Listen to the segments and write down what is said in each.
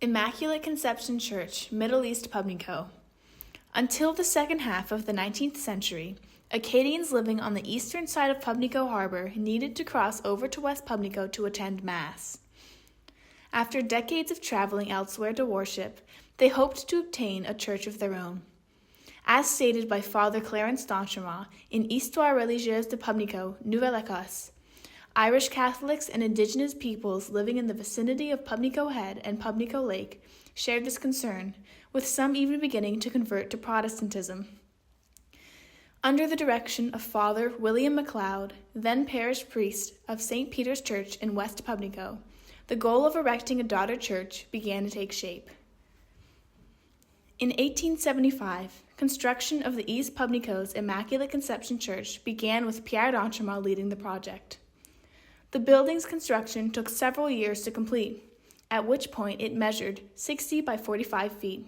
Immaculate Conception Church, Middle East, Pubnico. Until the second half of the 19th century, Acadians living on the eastern side of Pubnico Harbor needed to cross over to West Pubnico to attend Mass. After decades of traveling elsewhere to worship, they hoped to obtain a church of their own. As stated by Father Clarence d'Entremont in Histoire religieuse de Pubnico, Nouvelle-Écosse, Irish Catholics and Indigenous peoples living in the vicinity of Pubnico Head and Pubnico Lake shared this concern, with some even beginning to convert to Protestantism. Under the direction of Father William MacLeod, then parish priest of St. Peter's Church in West Pubnico, the goal of erecting a daughter church began to take shape. In 1875, construction of the East Pubnico's Immaculate Conception Church began with Pierre d'Entremont leading the project. The building's construction took several years to complete, at which point it measured 60 by 45 feet.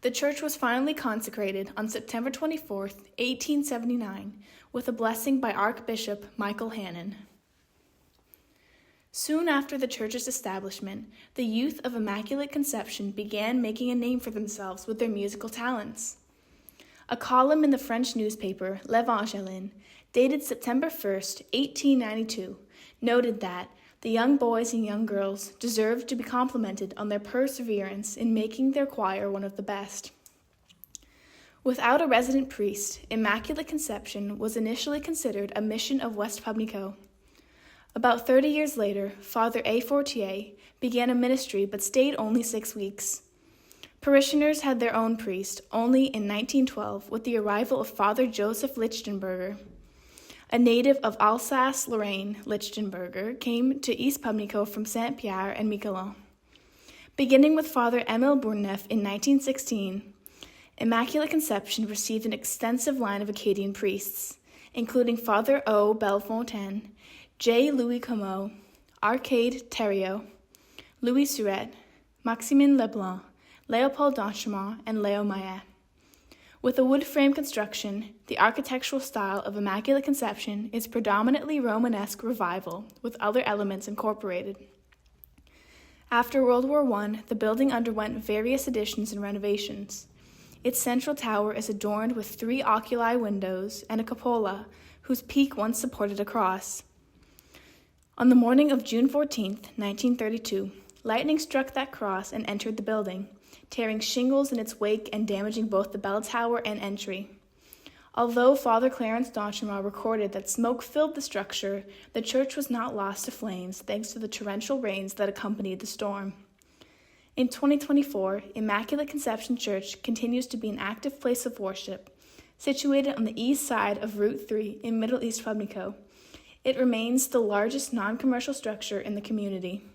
The church was finally consecrated on September 24, 1879, with a blessing by Archbishop Michael Hannon. Soon after the church's establishment, the youth of Immaculate Conception began making a name for themselves with their musical talents. A column in the French newspaper L'Evangélien, dated September 1, 1892, noted that the young boys and young girls deserved to be complimented on their perseverance in making their choir one of the best. Without a resident priest, Immaculate Conception was initially considered a mission of West Pubnico. About 30 years later, Father A. Fortier began a ministry but stayed only 6 weeks. Parishioners had their own priest only in 1912 with the arrival of Father Joseph Lichtenberger. A native of Alsace-Lorraine, Lichtenberger came to East Pubnico from Saint-Pierre and Miquelon. Beginning with Father Émile Bourneuf in 1916, Immaculate Conception received an extensive line of Acadian priests, including Father O. Bellefontaine, J. Louis Comeau, Arcade Thériault, Louis Surette, Maximin Leblanc, Léopold d'Entremont, and Léo Maillet. With a wood frame construction, the architectural style of Immaculate Conception is predominantly Romanesque revival, with other elements incorporated. After World War I, the building underwent various additions and renovations. Its central tower is adorned with 3 oculi windows and a cupola, whose peak once supported a cross. On the morning of June 14, 1932, lightning struck that cross and entered the building, tearing shingles in its wake and damaging both the bell tower and entry. Although Father Clarence d'Entremont recorded that smoke filled the structure, the church was not lost to flames thanks to the torrential rains that accompanied the storm. In 2024, Immaculate Conception Church continues to be an active place of worship, situated on the east side of Route 3 in Middle East Pubnico. It remains the largest non-commercial structure in the community.